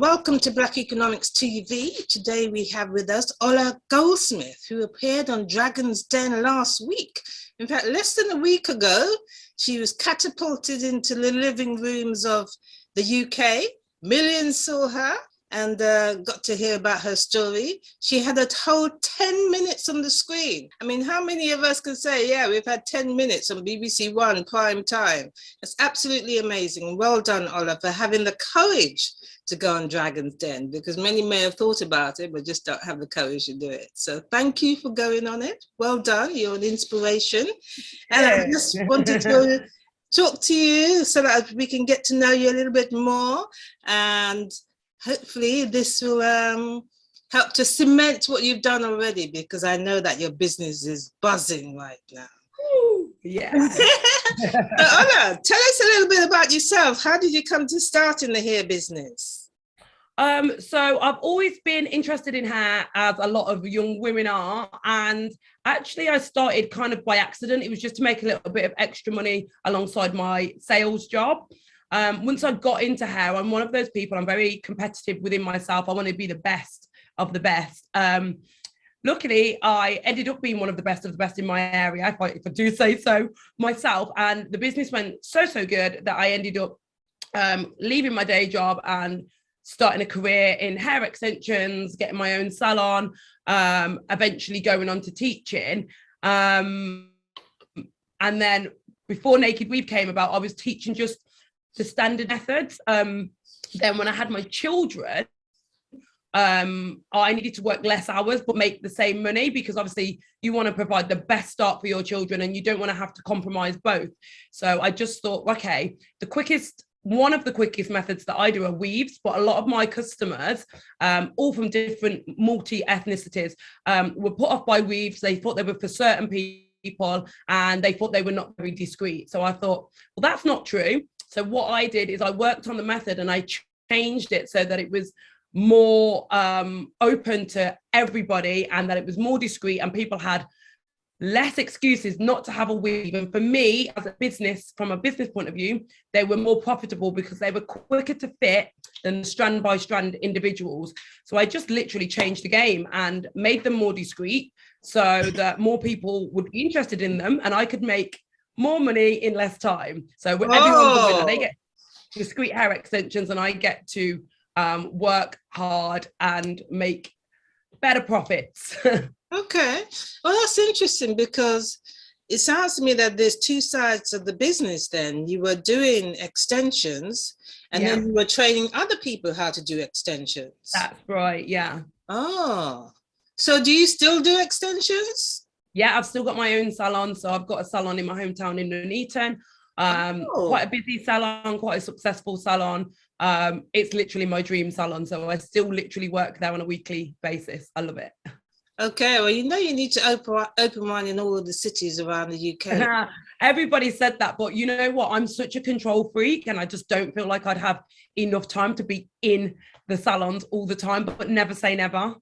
Welcome to Black Economics TV. Today we have with us Ola Goldsmith, who appeared on Dragon's Den last week. In fact, less than a week ago, she was catapulted into the living rooms of the UK. Millions saw her and got to hear about her story. She had a whole 10 minutes on the screen. I mean, how many of us can say, yeah, we've had 10 minutes on BBC One prime time? It's absolutely amazing. Well done, Ola, for having the courage to go on Dragon's Den, because many may have thought about it, but just don't have the courage to do it. So thank you for going on it. Well done. You're an inspiration. And I just wanted to talk to you so that we can get to know you a little bit more. And hopefully this will help to cement what you've done already, because I know that your business is buzzing right now. Yeah. Ola, tell us a little bit about yourself. How did you come to start in the hair business? So I've always been interested in hair, as a lot of young women are, and actually I started kind of by accident. It was just to make a little bit of extra money alongside my sales job. Once I got into hair, I'm one of those people, I'm very competitive within myself. I want to be the best of the best. Luckily, I ended up being one of the best in my area, if I do say so myself. And the business went so good that I ended up leaving my day job and starting a career in hair extensions, getting my own salon, eventually going on to teaching. And then before Naked Weave came about, I was teaching just the standard methods. Then when I had my children, I needed to work less hours but make the same money, because obviously you want to provide the best start for your children and you don't want to have to compromise both. So I just thought, okay, one of the quickest methods that I do are weaves, but a lot of my customers, all from different multi-ethnicities, were put off by weaves. They thought they were for certain people and they thought they were not very discreet. So I thought, well, that's not true. So what I did is I worked on the method and I changed it so that it was more open to everybody and that it was more discreet and people had less excuses not to have a weave. And for me, as a business, from a business point of view, they were more profitable because they were quicker to fit than strand by strand individuals. So I just literally changed the game and made them more discreet so that more people would be interested in them and I could make more money in less time. So everyone's a winner. They get discreet hair extensions and I get to work hard and make better profits. Okay, well, that's interesting, because it sounds to me that there's two sides of the business. Then you were doing extensions and then you were training other people how to do extensions. That's right, yeah. Oh, so do you still do extensions? Yeah, I've still got my own salon. So I've got a salon in my hometown in Nuneaton. Quite a busy salon, quite a successful salon. It's literally my dream salon. So I still literally work there on a weekly basis. I love it. Okay, well, you need to open one in all of the cities around the UK. Everybody said that, but you know what? I'm such a control freak and I just don't feel like I'd have enough time to be in the salons all the time, but never say never.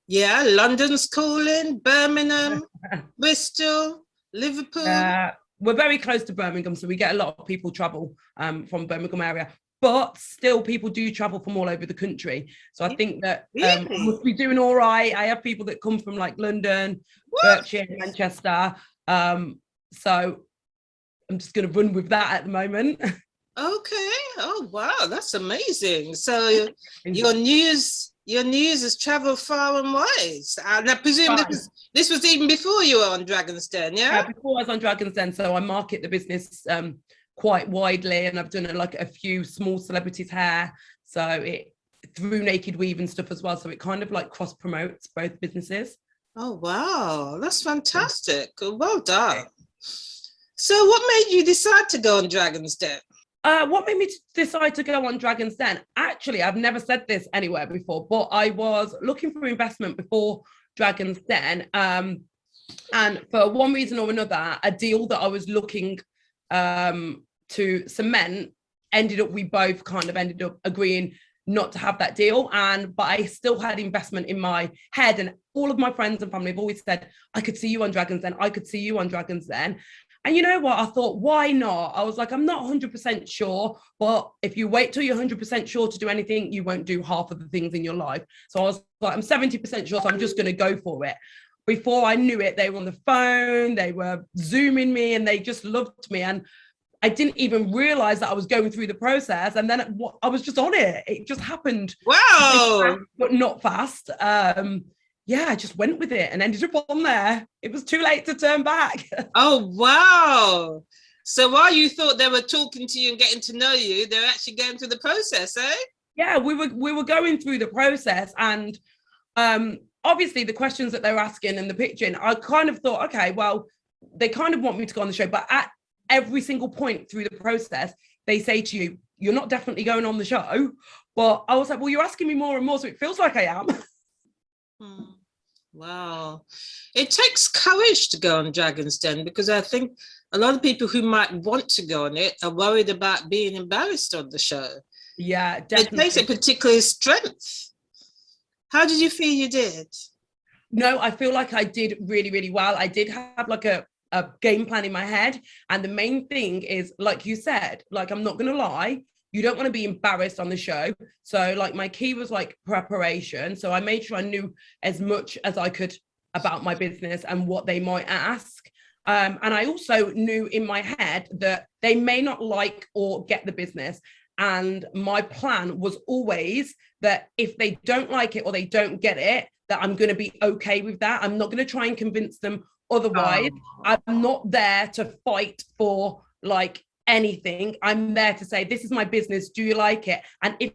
Yeah, London's calling, Birmingham, Bristol, Liverpool. We're very close to Birmingham, so we get a lot of people travel from Birmingham area. But still, people do travel from all over the country. So I think that must be doing all right. I have people that come from like London, Berkshire, Manchester. So I'm just going to run with that at the moment. Okay. Oh, wow. That's amazing. So your news has traveled far and wide. And I presume this was even before you were on Dragon's Den, yeah? Yeah, before I was on Dragon's Den. So I market the business quite widely, and I've done like a few small celebrities' hair, so it through Naked Weave and stuff as well, so it kind of like cross promotes both businesses. Oh wow, that's fantastic. Well done. So what made you decide to go on Dragon's Den? What made me decide to go on Dragon's Den? Actually, I've never said this anywhere before, but I was looking for investment before Dragon's Den. And for one reason or another, a deal that I was looking to cement we both kind of ended up agreeing not to have that deal. But I still had investment in my head, and all of my friends and family have always said, I could see you on Dragon's Den. I could see you on Dragon's Den. And you know what? I thought, why not? I was like, I'm not 100% sure, but if you wait till you're 100% sure to do anything, you won't do half of the things in your life. So I was like, I'm 70% sure, so I'm just going to go for it. Before I knew it, they were on the phone, they were Zooming me, and they just loved me. And I didn't even realize that I was going through the process. And then I was just on it. It just happened. Wow. But not fast. Yeah, I just went with it and ended up on there. It was too late to turn back. Oh, wow. So while you thought they were talking to you and getting to know you, they're actually going through the process, eh? Yeah, we were going through the process, and obviously the questions that they're asking and the pitching, I kind of thought, okay, well, they kind of want me to go on the show, but at every single point through the process, they say to you, you're not definitely going on the show. But I was like, well, you're asking me more and more, so it feels like I am. Wow. It takes courage to go on Dragon's Den, because I think a lot of people who might want to go on it are worried about being embarrassed on the show. Yeah, definitely. It takes a particular strength. How did you feel you did? No, I feel like I did really, really well. I did have like a game plan in my head. And the main thing is, like you said, like, I'm not going to lie, you don't want to be embarrassed on the show. So like my key was like preparation. So I made sure I knew as much as I could about my business and what they might ask. And I also knew in my head that they may not like or get the business. And my plan was always that if they don't like it or they don't get it, that I'm going to be okay with that. I'm not going to try and convince them otherwise. I'm not there to fight for like anything. I'm there to say, this is my business. Do you like it? And if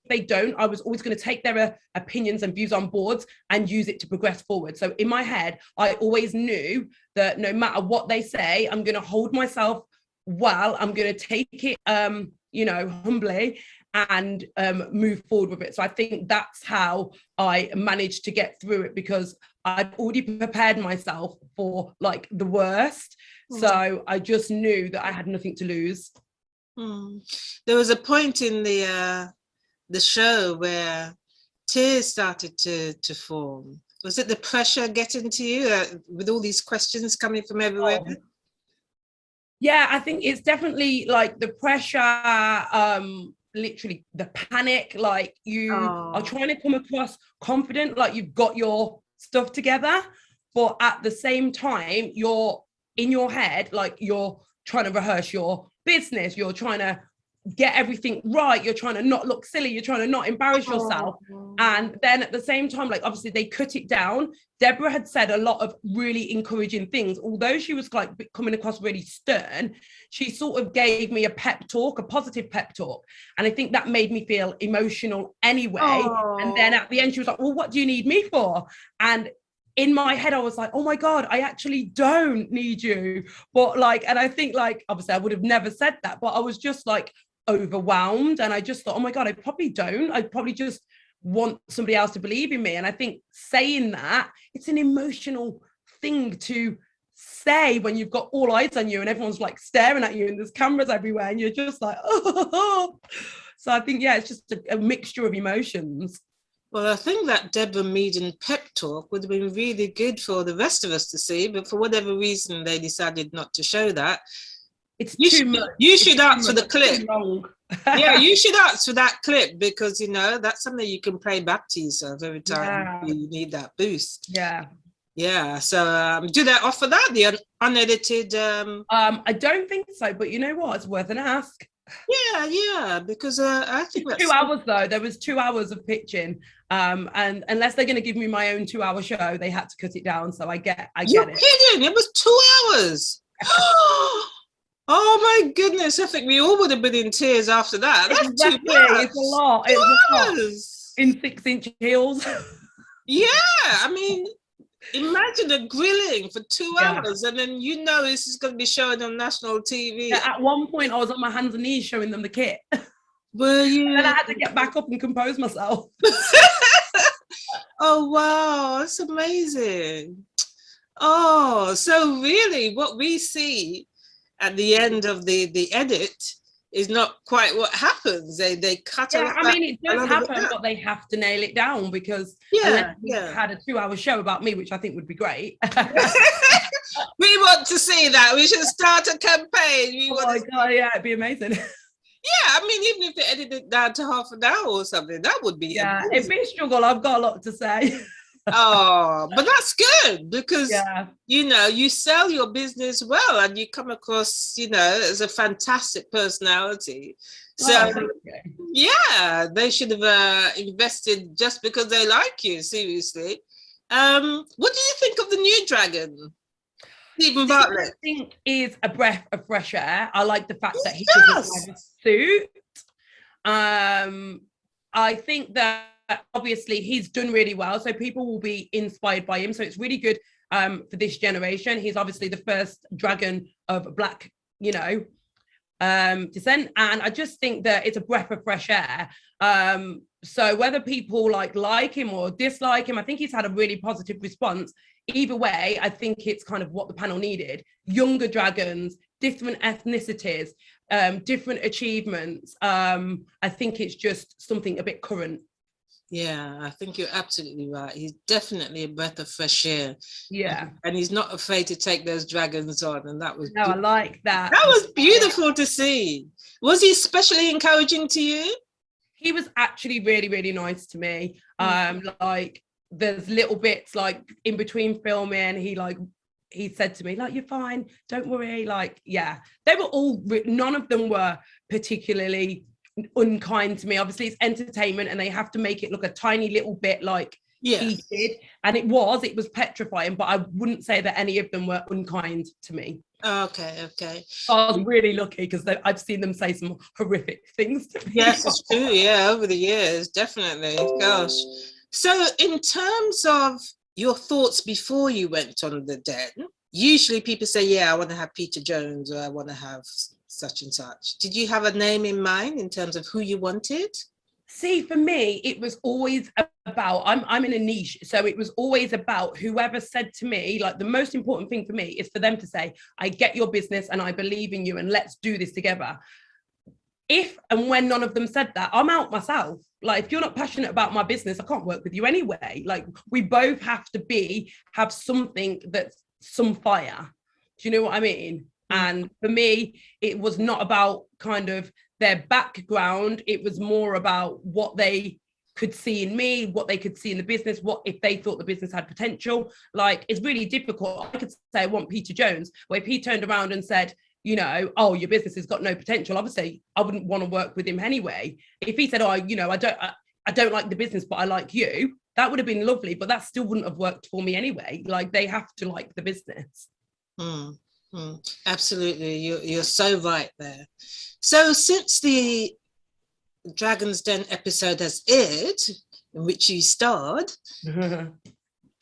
they don't, I was always going to take their opinions and views on board and use it to progress forward. So in my head, I always knew that no matter what they say, I'm going to hold myself well. I'm going to take it, humbly, and move forward with it. So I think that's how I managed to get through it, because I'd already prepared myself for like the worst. So I just knew that I had nothing to lose. There was a point in the show where tears started to form. Was it the pressure getting to you with all these questions coming from everywhere? Yeah, I think it's definitely like the pressure, literally the panic, like you are trying to come across confident, like you've got your stuff together, but at the same time, you're in your head, like you're trying to rehearse your business, you're trying to get everything right, you're trying to not look silly, you're trying to not embarrass yourself. And then at the same time, like obviously they cut it down. Deborah had said a lot of really encouraging things. Although she was like coming across really stern, she sort of gave me a pep talk, a positive pep talk. And I think that made me feel emotional anyway. And then at the end, she was like, well, what do you need me for? And in my head, I was like, oh my God, I actually don't need you. But like, and I think like, obviously I would have never said that, but I was just like overwhelmed. And I just thought, oh my God, I probably don't. I probably just want somebody else to believe in me. And I think saying that, it's an emotional thing to say when you've got all eyes on you and everyone's like staring at you and there's cameras everywhere and you're just like, oh. So I think, yeah, it's just a mixture of emotions. Well, I think that Deborah Meaden pep talk would have been really good for the rest of us to see, but for whatever reason, they decided not to show that. You should ask for the clip. Yeah, you should ask for that clip, because, that's something you can play back to yourself every time you need that boost. Yeah. Yeah, so do they offer that, the unedited? I don't think so, but you know what? It's worth an ask. Yeah, because I think that's 2 hours though. There was 2 hours of pitching, and unless they're going to give me my own 2 hour show, they had to cut it down. So I get it. You're kidding? It was 2 hours. Oh my goodness! I think we all would have been in tears after that. That's exactly. Too much. It's a lot. It's a lot. In 6-inch heels. Yeah, I mean, Imagine a grilling for 2 Yeah. hours, and then this is going to be showing on national TV. Yeah, at one point, I was on my hands and knees showing them the kit. Were you? Then I had to get back up and compose myself. Oh, wow, that's amazing. Oh, so really what we see at the end of the edit is not quite what happens. They cut Yeah, I mean, it does happen, but they have to nail it down, because unless we had a 2-hour show about me, which I think would be great. We want to see that. We should start a campaign. God, yeah, it'd be amazing. Yeah, I mean, even if they edit it down to half an hour or something, that would be amazing. It'd be a struggle. I've got a lot to say. Oh, but that's good, because you sell your business well, and you come across as a fantastic personality. So they should have invested just because they like you. Seriously. What do you think of the new dragon, Stephen Bartlett? I think is a breath of fresh air. I like the fact that he doesn't have a suit. I think that obviously he's done really well, so people will be inspired by him. So it's really good for this generation. He's obviously the first dragon of Black, descent, and I just think that it's a breath of fresh air. So whether people like him or dislike him, I think he's had a really positive response. Either way, I think it's kind of what the panel needed. Younger dragons, different ethnicities, different achievements. I think it's just something a bit current. Yeah, I think you're absolutely right. He's definitely a breath of fresh air. Yeah. And he's not afraid to take those dragons on. And that was I like that. That was beautiful to see. Was he especially encouraging to you? He was actually really, really nice to me. There's little bits in between filming, he said to me, you're fine, don't worry. They were all, none of them were particularly unkind to me. Obviously it's entertainment and they have to make it look a tiny little bit he did, and it was petrifying, but I wouldn't say that any of them were unkind to me. Okay. I was really lucky, because I've seen them say some horrific things to me. Yes, it's true. Yeah, over the years, definitely. Gosh. So in terms of your thoughts before you went on the den, usually people say, I want to have Peter Jones, or I want to have such and such. Did you have a name in mind in terms of who you wanted? See, for me, it was always about, I'm in a niche, so it was always about whoever said to me, the most important thing for me is for them to say, I get your business and I believe in you and let's do this together. If and when none of them said that, I'm out myself. If you're not passionate about my business, I can't work with you anyway. We both have to have something that's some fire. Do you know what I mean? And for me, it was not about kind of their background. It was more about what they could see in me, what they could see in the business, what if they thought the business had potential. It's really difficult. I could say I want Peter Jones, but if he turned around and said, oh, your business has got no potential, obviously I wouldn't want to work with him anyway. If he said, I don't like the business, but I like you, that would have been lovely, but that still wouldn't have worked for me anyway. They have to like the business. Absolutely, you're so right there. So since the Dragon's Den episode has aired, in which you starred,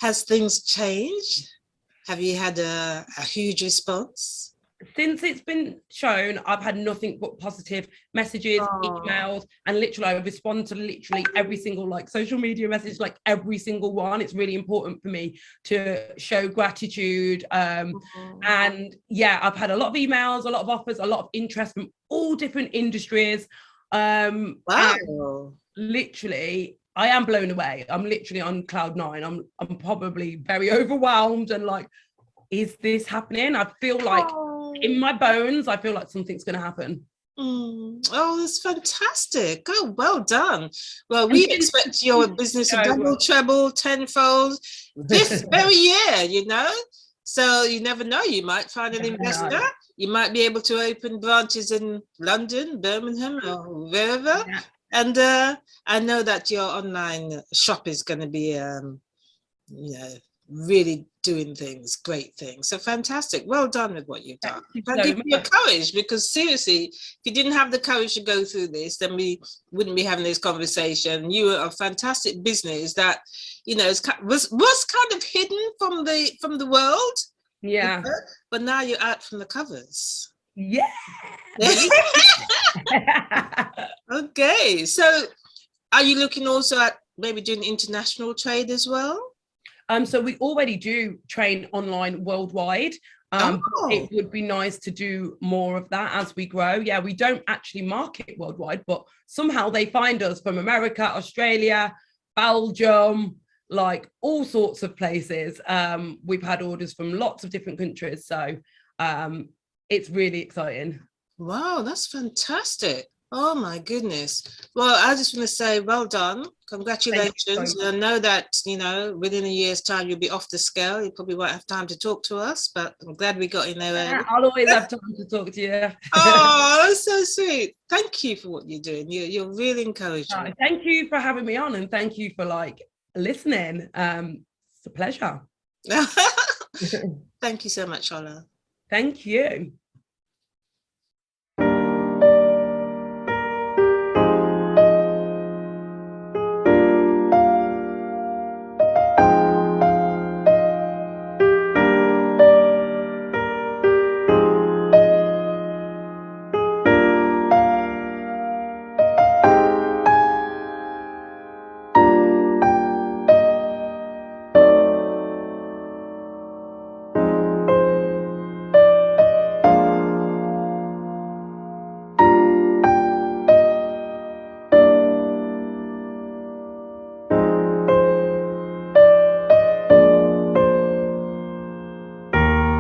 has things changed? Have you had a huge response? Since it's been shown, I've had nothing but positive messages, emails, and literally I respond to literally every single social media message, every single one. It's really important for me to show gratitude. And I've had a lot of emails, a lot of offers, a lot of interest from all different industries. Literally, I am blown away. I'm literally on cloud 9. I'm probably very overwhelmed and is this happening? I feel in my bones, I feel like something's going to happen. Oh, that's fantastic. Oh, well done. Well, we expect your business to double, treble, tenfold this very year, So you never know, you might find an investor. You might be able to open branches in London, Birmingham, or wherever. Yeah. And I know that your online shop is going to be, really doing things, great things. So fantastic. Well done with what you've done. Thank Thank you you so for your much. courage, because seriously, if you didn't have the courage to go through this, then we wouldn't be having this conversation. You are a fantastic business that, you know, was kind of hidden from the world, you Yeah. know, but now you're out from the covers. Yeah. Okay. So are you looking also at maybe doing international trade as well? So we already do train online worldwide. But it would be nice to do more of that as we grow. Yeah, we don't actually market worldwide, but somehow they find us from America, Australia, Belgium, like all sorts of places. We've had orders from lots of different countries. So it's really exciting. Wow, that's fantastic. Oh my goodness. Well, I just want to say well done. Congratulations. I know that, you know, within a year's time, you'll be off the scale. You probably won't have time to talk to us, but I'm glad we got in there early. I'll always have time to talk to you. Oh, that's so sweet. Thank you for what you're doing. You're really encouraging. Thank you for having me on, and thank you for like listening. It's a pleasure. Thank you so much, Ola. Thank you.